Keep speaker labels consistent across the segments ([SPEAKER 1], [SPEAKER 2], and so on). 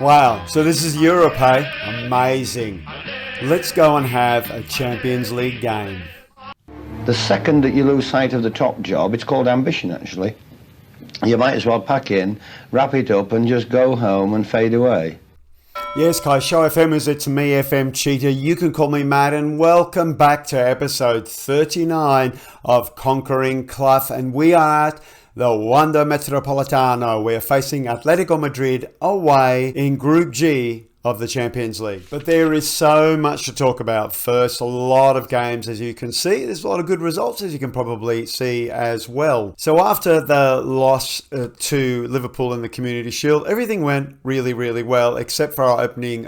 [SPEAKER 1] Wow, so this is Europe, hey? Amazing. Let's go and have a Champions League game.
[SPEAKER 2] The second that you lose sight of the top job, it's called ambition actually. You might as well pack in, wrap it up and just go home and fade away.
[SPEAKER 1] Yes, Kai, Show FMers, it's me, FM Cheetah. You can call me Matt, and welcome back to episode 39 of Conquering Clough. And we are at the Wanda Metropolitano. We're facing Atletico Madrid away in Group G of the Champions League. But there is so much to talk about. First, a lot of games, as you can see. There's a lot of good results, as you can probably see as well. So after the loss to Liverpool in the Community Shield, everything went really, really well, except for our opening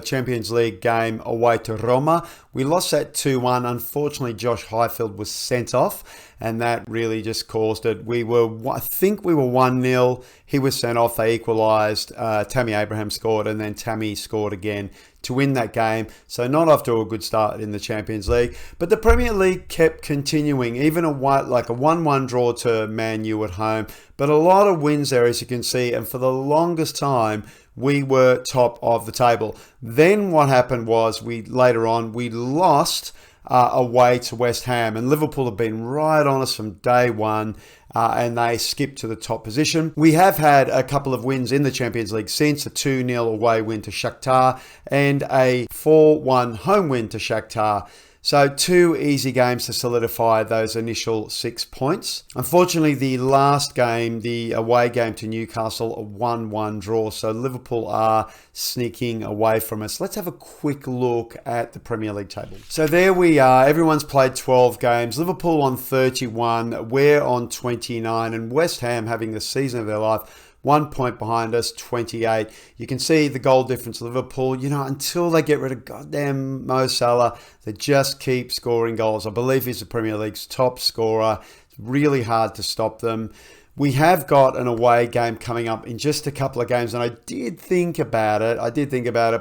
[SPEAKER 1] Champions League game away to Roma. We lost that 2-1. Unfortunately, Josh Highfield was sent off, and that really just caused it. I think we were 1-0. He was sent off. They equalised. Tammy Abraham scored, and then Tammy scored again to win that game. So not off to a good start in the Champions League. But the Premier League kept continuing, even a 1-1 draw to Man U at home. But a lot of wins there, as you can see. And for the longest time, we were top of the table. Then what happened was later on we lost away to West Ham, and Liverpool have been right on us from day one, and they skipped to the top position. We have had a couple of wins in the Champions League since, a 2-0 away win to Shakhtar and a 4-1 home win to Shakhtar. So 2 easy games to solidify those initial 6 points. Unfortunately, the last game, the away game to Newcastle, a 1-1 draw. So Liverpool are sneaking away from us. Let's have a quick look at the Premier League table. So there we are. Everyone's played 12 games. Liverpool on 31. We're on 29. And West Ham having the season of their life. 1 point behind us, 28. You can see the goal difference. Liverpool, until they get rid of goddamn Mo Salah, they just keep scoring goals. I believe he's the Premier League's top scorer. It's really hard to stop them. We have got an away game coming up in just a couple of games, and I did think about it,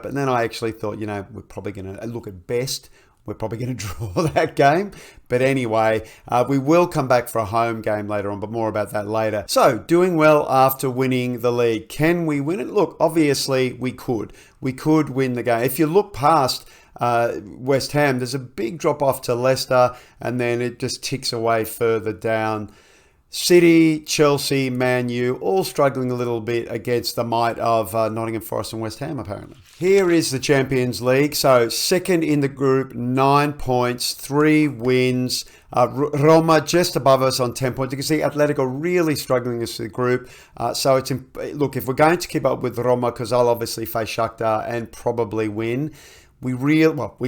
[SPEAKER 1] but then I actually thought, we're probably going to look at best. We're probably going to draw that game. But anyway, we will come back for a home game later on, but more about that later. So, doing well after winning the league. Can we win it? Look, obviously we could. We could win the game. If you look past West Ham, there's a big drop off to Leicester, and then it just ticks away further down. City, Chelsea, Man U, all struggling a little bit against the might of Nottingham Forest and West Ham, apparently. Here is the Champions League. So, second in the group, 9 points, 3 wins. Roma just above us on 10 points. You can see Atletico really struggling as a group. So, look, if we're going to keep up with Roma, because I'll obviously face Shakhtar and probably win, we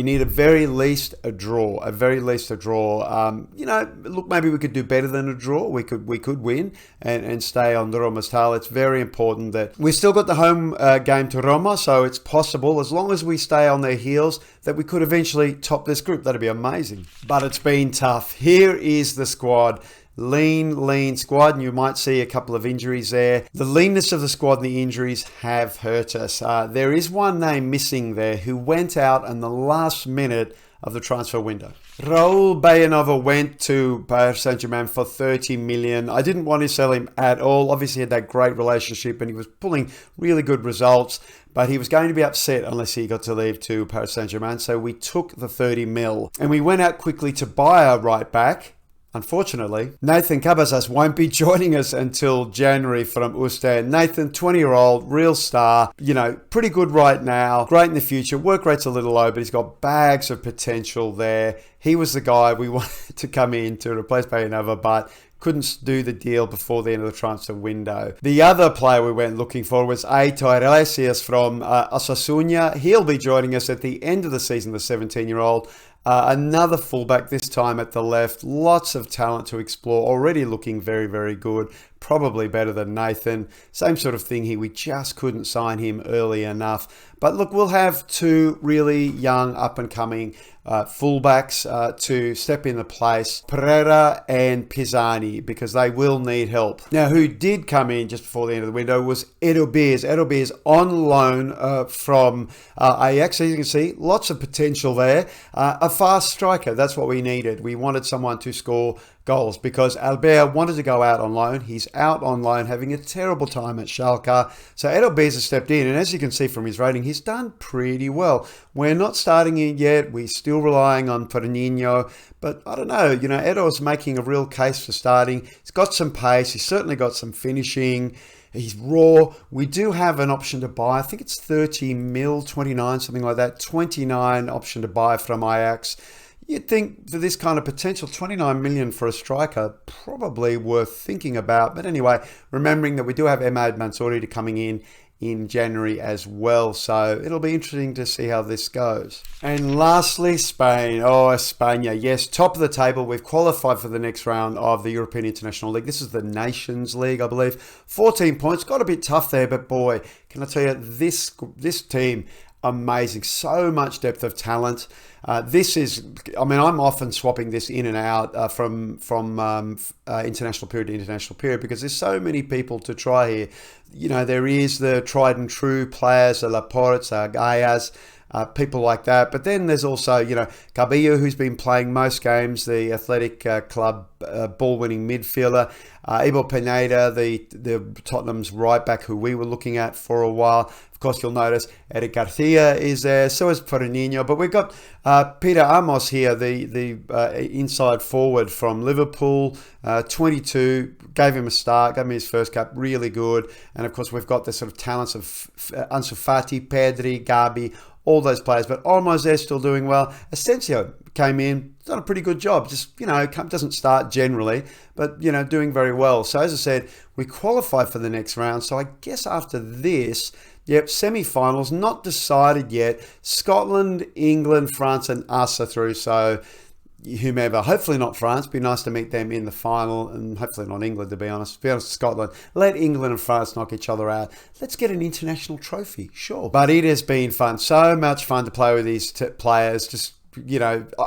[SPEAKER 1] need at very least a draw. Look, maybe we could do better than a draw. We could win and stay on the Roma's tail. It's very important that we've still got the home game to Roma, so it's possible, as long as we stay on their heels, that we could eventually top this group. That'd be amazing. But it's been tough. Here is the squad. Lean squad, and you might see a couple of injuries there. The leanness of the squad and the injuries have hurt us. There is one name missing there who went out in the last minute of the transfer window. Raul Bayanova went to Paris Saint-Germain for 30 million. I didn't want to sell him at all. Obviously, he had that great relationship and he was pulling really good results, but he was going to be upset unless he got to leave to Paris Saint-Germain. So we took the 30 mil and we went out quickly to buy our right back. Unfortunately, Nathan Cabezas won't be joining us until January from Uster. Nathan, 20-year-old, real star, pretty good right now, great in the future. Work rate's a little low, but he's got bags of potential there. He was the guy we wanted to come in to replace Bayanova, but couldn't do the deal before the end of the transfer window. The other player we went looking for was Tyrelessias from Osasuna. He'll be joining us at the end of the season, the 17-year-old. Another fullback, this time at the left. Lots of talent to explore. Already looking very, very good. Probably better than Nathan. Same sort of thing. We just couldn't sign him early enough. But look, we'll have 2 really young, up-and-coming fullbacks to step in the place, Pereira and Pisani, because they will need help. Now, who did come in just before the end of the window was Edo Beers. Edo Beers on loan from Ajax. As you can see, lots of potential there. A fast striker, that's what we needed. We wanted someone to score goals because Albert wanted to go out on loan. He's out on loan, having a terrible time at Schalke. So Edelbeza has stepped in, and as you can see from his rating, he's done pretty well. We're not starting it yet. We're still relying on Fernandinho, but I don't know. Edo's making a real case for starting. He's got some pace. He's certainly got some finishing. He's raw. We do have an option to buy. I think it's 30 mil, 29, something like that. 29 option to buy from Ajax. You'd think for this kind of potential, 29 million for a striker, probably worth thinking about. But anyway, remembering that we do have Emad Mansouri coming in January as well. So it'll be interesting to see how this goes. And lastly, Spain. Oh, España. Yes, top of the table. We've qualified for the next round of the European International League. This is the Nations League, I believe. 14 points. Got a bit tough there, but boy, can I tell you, this team, amazing. So much depth of talent. I'm often swapping this in and out from international period to international period because there's so many people to try here. There is the tried and true players, the Laportes, Gaias, people like that. But then there's also, Cabillo, who's been playing most games, the Athletic Club ball-winning midfielder. Ibo Pineda, the Tottenham's right back, who we were looking at for a while. Of course, you'll notice Eric Garcia is there, so is Fernandinho. But we've got Peter Amos here, the inside forward from Liverpool, 22, gave him a start, gave him his first cap, really good. And of course, we've got the sort of talents of Ansu Fati, Pedri, Gabi, all those players. But Olmo's there, still doing well. Asensio came in, done a pretty good job. Just, doesn't start generally, but, doing very well. So as I said, we qualify for the next round. So I guess after this, semi-finals, not decided yet. Scotland, England, France, and us are through. So whomever, hopefully not France. Be nice to meet them in the final, and hopefully not England, to be honest. To be honest, Scotland. Let England and France knock each other out. Let's get an international trophy, sure. But it has been fun. So much fun to play with these players. Just,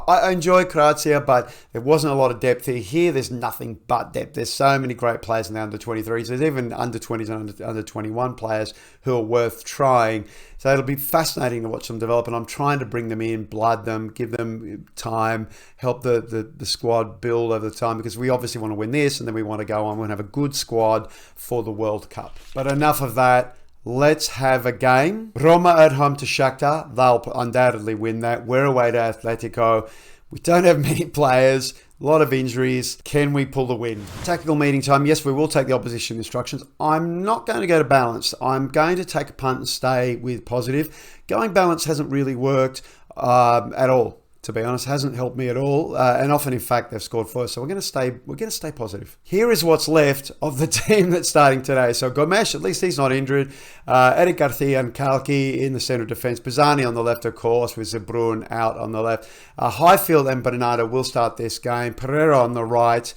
[SPEAKER 1] I enjoy Croatia, but there wasn't a lot of depth here. Here, there's nothing but depth. There's so many great players in the under-23s. There's even under-20s and under-21 players who are worth trying. So it'll be fascinating to watch them develop, and I'm trying to bring them in, blood them, give them time, help the squad build over the time, because we obviously want to win this, and then we want to go on. We want to have a good squad for the World Cup. But enough of that. Let's have a game. Roma at home to Shakhtar. They'll undoubtedly win that. We're away to Atletico. We don't have many players. A lot of injuries. Can we pull the win? Tactical meeting time. Yes, we will take the opposition instructions. I'm not going to go to balance. I'm going to take a punt and stay with positive. Going balance hasn't really worked at all. To be honest, hasn't helped me at all, and often, in fact, they've scored first. So we're going to stay positive. Here is what's left of the team that's starting today. So Gomes, at least he's not injured. Eric Garcia and Cloughie in the centre of defence. Pisani on the left, of course, with Zebrun out on the left. Highfield and Bernardo will start this game. Pereira on the right,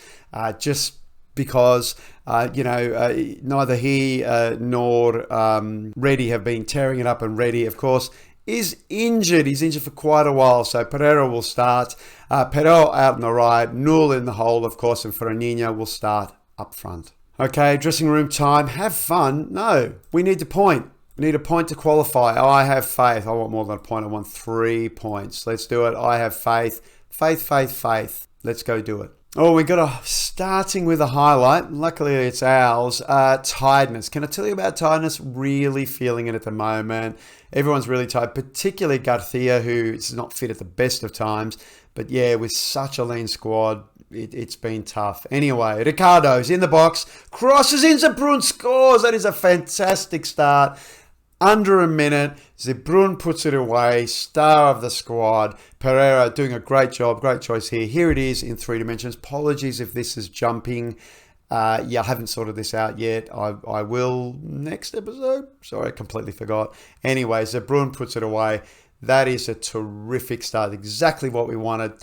[SPEAKER 1] just because neither he nor Reddy have been tearing it up, and Reddy, of course, is injured. He's injured for quite a while, so Pereira will start. Perot out on the right, Null in the hole, of course, and Fernandinho will start up front. Okay, dressing room time. Have fun? No, we need to point. We need a point to qualify. I have faith. I want more than a point. I want 3 points. Let's do it. I have faith. Faith. Let's go do it. Oh, we got starting with a highlight. Luckily, it's ours. Tiredness. Can I tell you about tiredness? Really feeling it at the moment. Everyone's really tired, particularly Garcia, who is not fit at the best of times. But yeah, with such a lean squad, it's been tough. Anyway, Ricardo's in the box. Crosses in, Zebrun scores. That is a fantastic start. Under a minute, Zebrun puts it away, star of the squad. Pereira doing a great job, great choice here. Here it is in 3 dimensions. Apologies if this is jumping. I haven't sorted this out yet. I will next episode. Sorry, I completely forgot. Anyway, Zebrun puts it away. That is a terrific start. Exactly what we wanted.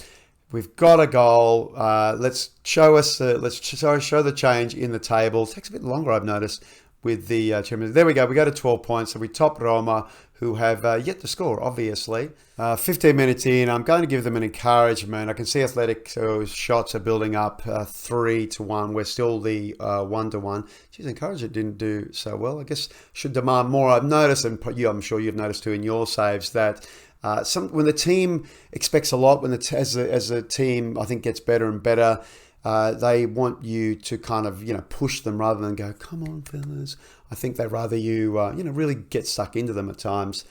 [SPEAKER 1] We've got a goal. Let's show the change in the table. It takes a bit longer, I've noticed, with the Champions. There we go. We go to 12 points. So we top Roma, who have yet to score, obviously. 15 minutes in, I'm going to give them an encouragement. I can see Athletic shots are building up 3-1. We're still the 1-1. Geez, Encouragement didn't do so well. I guess should demand more. I've noticed, and I'm sure you've noticed too in your saves, that when the team expects a lot, as a team, I think, gets better and better, They want you to kind of, push them rather than go, come on, fellas. I think they'd rather you, really get stuck into them at times.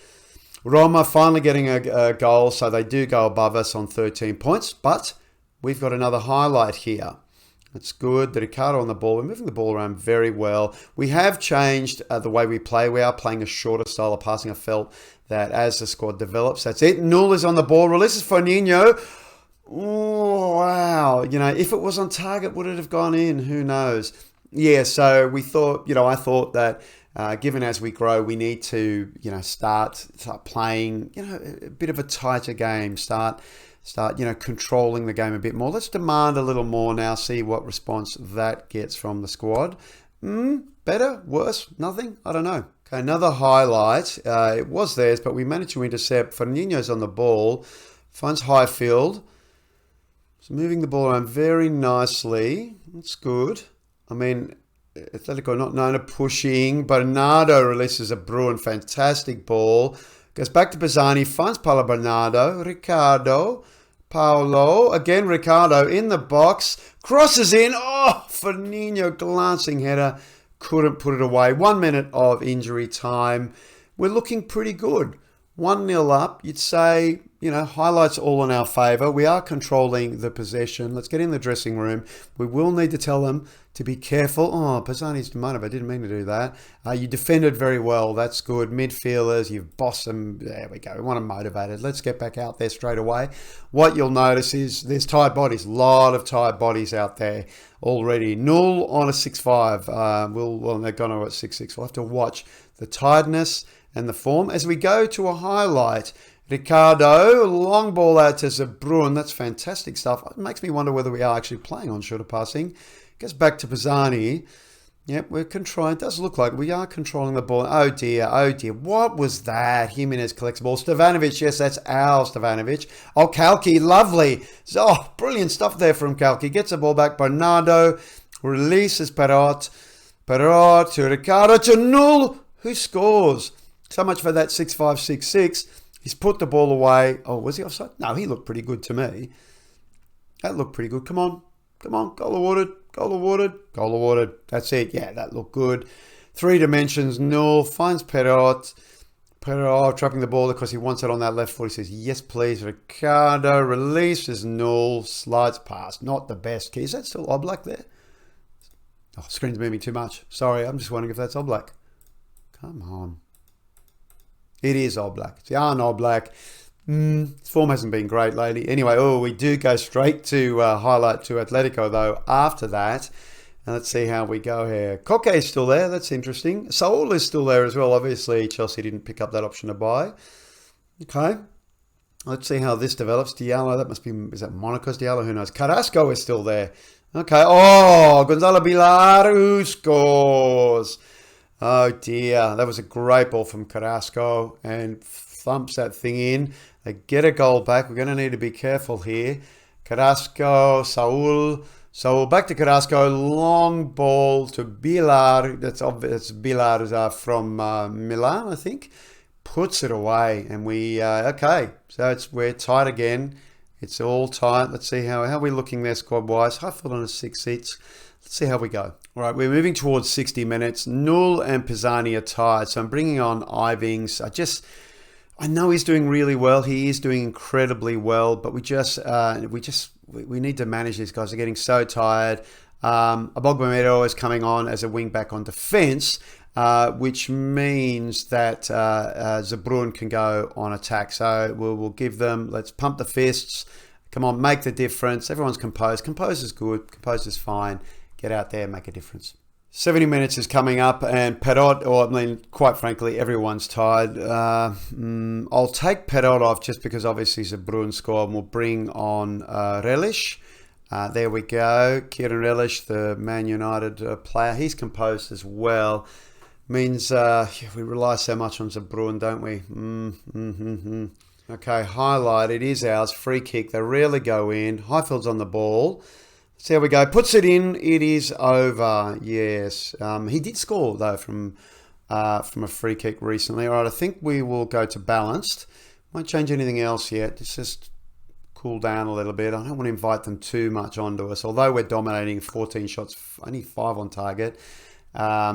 [SPEAKER 1] Roma finally getting a goal, so they do go above us on 13 points, but we've got another highlight here. That's good. The Ricardo on the ball. We're moving the ball around very well. We have changed the way we play. We are playing a shorter style of passing. I felt that as the squad develops. That's it. Null is on the ball. Releases for Nino. Oh, wow. If it was on target, would it have gone in? Who knows? Yeah, so we thought, I thought that given as we grow, we need to, start playing, a bit of a tighter game, start, controlling the game a bit more. Let's demand a little more now, see what response that gets from the squad. Better? Worse? Nothing? I don't know. Okay, another highlight. It was theirs, but we managed to intercept. Fernino's on the ball. Finds Highfield. So moving the ball around very nicely. That's good. I mean, Atletico not known to pushing. Bernardo releases a Bruin. Fantastic ball. Goes back to Bazzani. Finds Paolo Bernardo. Ricardo. Paolo. Again, Ricardo in the box. Crosses in. Oh, Fernino glancing header. Couldn't put it away. 1 minute of injury time. We're looking pretty good. 1-0 up. You'd say, highlights all in our favour. We are controlling the possession. Let's get in the dressing room. We will need to tell them to be careful. Oh, Bazzani's demoted. I didn't mean to do that. You defended very well. That's good. Midfielders, you've bossed them. There we go. We want them motivated. Let's get back out there straight away. What you'll notice is there's tired bodies. A lot of tired bodies out there already. Null on a 6-5. They're going to at 6-6. We'll have to watch the tiredness and the form. As we go to a highlight, Ricardo, long ball out to Zabrun. That's fantastic stuff. It makes me wonder whether we are actually playing on shorter passing. Goes back to Bazzani. Yep, we're controlling. It does look like we are controlling the ball. Oh dear. What was that? Jimenez collects the ball. Stevanovic, yes, that's our Stevanovic. Oh, Cloughie, lovely. Oh, brilliant stuff there from Cloughie. Gets the ball back. Bernardo releases Perot. Perot to Ricardo to Null, who scores. So much for that 6-5, 6-6. He's put the ball away. Oh, was he offside? No, he looked pretty good to me. That looked pretty good. Come on. Goal awarded. That's it. Yeah, that looked good. 3 dimensions. Null finds Perot. Perot trapping the ball because he wants it on that left foot. He says, yes, please. Ricardo releases Null. Slides past. Not the best key. Is that still Oblak there? Oh, screen's moving too much. Sorry, I'm just wondering if that's Oblak. Come on. It is Oblak. It's Jan Oblak. His form hasn't been great lately. Anyway, we do go straight to highlight to Atletico, though, after that. And let's see how we go here. Koke is still there. That's interesting. Saul is still there as well. Obviously, Chelsea didn't pick up that option to buy. Okay. Let's see how this develops. Diallo, that must be, is that Monaco's Diallo? Who knows? Carrasco is still there. Okay. Oh, Gonzalo Villar, who scores. Oh dear, that was a great ball from Carrasco and thumps that thing in. They get a goal back. We're going to need to be careful here. Carrasco, Saul back to Carrasco. Long ball to Villar. That's obvious. Villar is from Milan, I think. Puts it away, and we okay. So we're tight again. It's all tight. Let's see how we're looking there squad wise. Highfield on a 6 seats. Let's see how we go. All right, we're moving towards 60 minutes. Null and Pizzani are tired, so I'm bringing on Ivings. I know he's doing really well. He is doing incredibly well, but we need to manage these guys. They're getting so tired. Abogbomero is coming on as a wing back on defense, which means that Zabrun can go on attack. So we'll give them. Let's pump the fists. Come on, make the difference. Everyone's composed. Composed is good. Composed is fine. Get out there, make a difference. 70 minutes is coming up, and Perot, quite frankly, everyone's tired. I'll take Perot off just because obviously Zabrun scored, and we'll bring on Relish. There we go. Kieran Relish, the Man United player. He's composed as well. Means we rely so much on Zabrun, don't we? Okay, highlight. It is ours. Free kick. They rarely go in. Highfield's on the ball. So there we go. Puts it in. It is over. Yes. He did score, though, from a free kick recently. All right, I think we will go to balanced. Won't change anything else yet. It's just cool down a little bit. I don't want to invite them too much onto us. Although we're dominating 14 shots, only 5 on target. I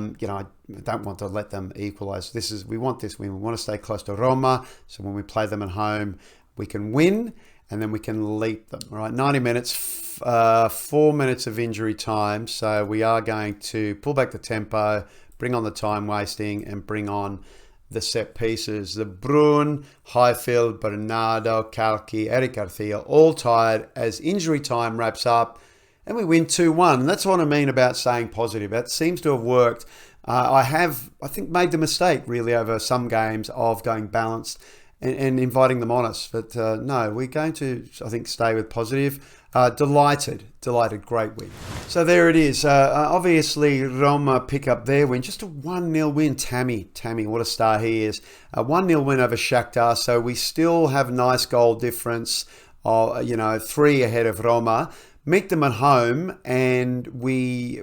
[SPEAKER 1] don't want to let them equalise. We want this win. We want to stay close to Roma. So when we play them at home, we can win and then we can leap them. All right, 90 minutes, 4 minutes of injury time. So we are going to pull back the tempo, bring on the time wasting, and bring on the set pieces. The Brun, Highfield, Bernardo, Cloughie, Eric Garcia, all tired as injury time wraps up and we win 2-1. And that's what I mean about staying positive. That seems to have worked. I think, made the mistake really over some games of going balanced and inviting them on us. But no, we're going to, I think, stay with positive. Delighted, great win. So there it is. Obviously, Roma pick up their win. Just a 1-0 win. Tammy, what a star he is. A 1-0 win over Shakhtar. So we still have nice goal difference, 3 ahead of Roma. Meet them at home and we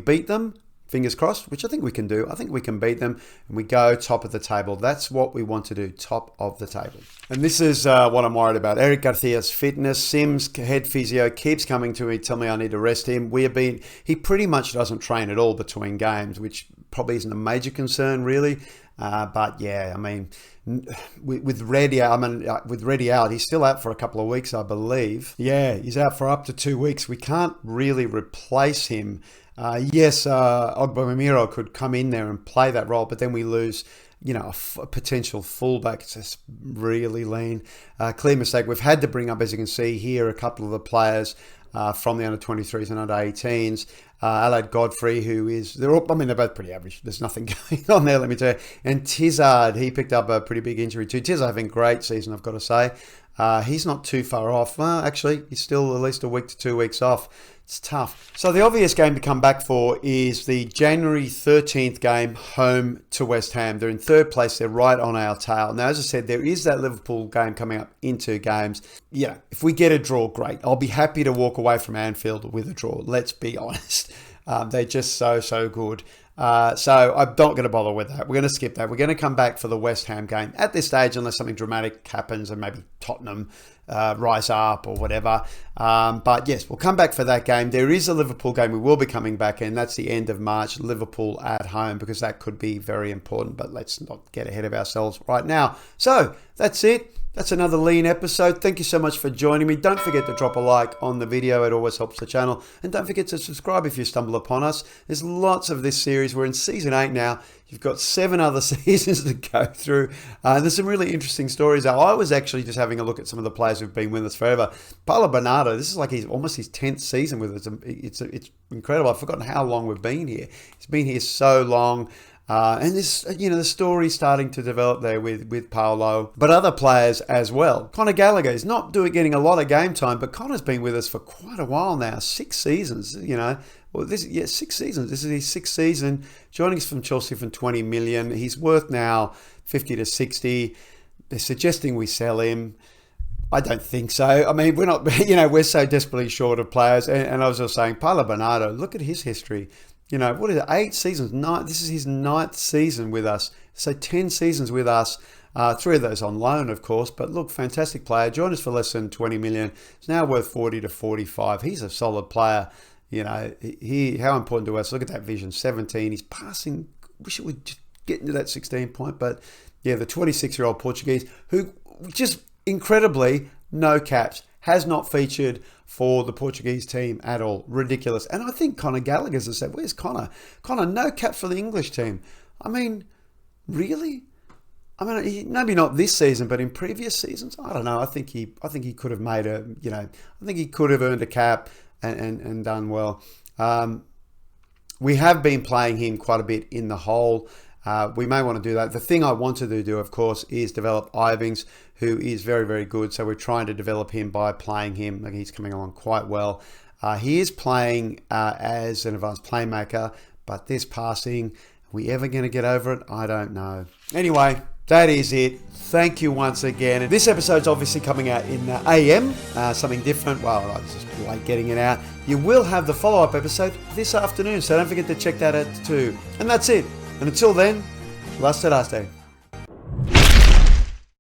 [SPEAKER 1] beat them. Fingers crossed, which I think we can do. I think we can beat them and we go top of the table. That's what we want to do, top of the table. And this is what I'm worried about. Eric Garcia's fitness. Sims, head physio, keeps coming to me, tell me I need to rest him. He pretty much doesn't train at all between games, which probably isn't a major concern really. But yeah, I mean, with Reddy out, he's still out for a couple of weeks, I believe. Yeah, he's out for up to 2 weeks. We can't really replace him. Yes, Ogbamiro could come in there and play that role, but then we lose, a potential fullback. It's just really lean. Clear mistake. We've had to bring up, as you can see here, a couple of the players from the under-23s and under-18s. Alad Godfrey, they're both pretty average. There's nothing going on there, let me tell you. And Tizard, he picked up a pretty big injury too. Tizard having a great season, I've got to say. He's not too far off. Well, actually, he's still at least a week to 2 weeks off. It's tough. So the obvious game to come back for is the January 13th game home to West Ham. They're in third place. They're right on our tail. Now, as I said, there is that Liverpool game coming up in 2 games. If we get a draw, great. I'll be happy to walk away from Anfield with a draw. Let's be honest. They're just so good. So I'm not going to bother with that. We're going to skip that. We're going to come back for the West Ham game at this stage, unless something dramatic happens and maybe Tottenham rise up or whatever. But yes, we'll come back for that game. There is a Liverpool game we will be coming back in. That's the end of March, Liverpool at home, because that could be very important. But let's not get ahead of ourselves right now. So that's it. That's another lean episode. Thank you so much for joining me. Don't forget to drop a like on the video. It always helps the channel. And don't forget to subscribe if you stumble upon us. There's lots of this series. We're in season 8 now. You've got 7 other seasons to go through. There's some really interesting stories. I was actually just having a look at some of the players who've been with us forever. Paulo Bernardo, this is like almost his 10th season with us. It's incredible. I've forgotten how long we've been here. He's been here so long. And this, the story's starting to develop there with Paolo, but other players as well. Conor Gallagher is not getting a lot of game time, but Conor's been with us for quite a while now, 6 seasons, 6 seasons. This is his 6th season, joining us from Chelsea for 20 million. He's worth now 50 to 60. They're suggesting we sell him. I don't think so. I mean, we're not, we're so desperately short of players. And I was just saying, Paulo Bernardo, look at his history. What is it? 8 seasons. 9. This is his 9th season with us. So 10 seasons with us. 3 of those on loan, of course. But look, fantastic player. Joined us for less than 20 million. He's now worth 40 to 45. He's a solid player. How important to us. Look at that vision. 17. He's passing. Wish it would just get into that 16 point. But yeah, the 26-year-old Portuguese who just incredibly no caps. Has not featured for the Portuguese team at all. Ridiculous. And I think Conor Gallagher's has said, where's Conor? Conor, no cap for the English team. I mean, really? I mean, maybe not this season, but in previous seasons, I don't know. I think he could have made I think he could have earned a cap and done well. We have been playing him quite a bit in the hole. We may want to do that. The thing I wanted to do, of course, is develop Ivings, who is very, very good. So we're trying to develop him by playing him. He's coming along quite well. He is playing as an advanced playmaker, but this passing, are we ever going to get over it? I don't know. Anyway, that is it. Thank you once again. This episode's obviously coming out in AM, something different. Well, I just like getting it out. You will have the follow-up episode this afternoon, so don't forget to check that out too. And that's it. And until then, Laste.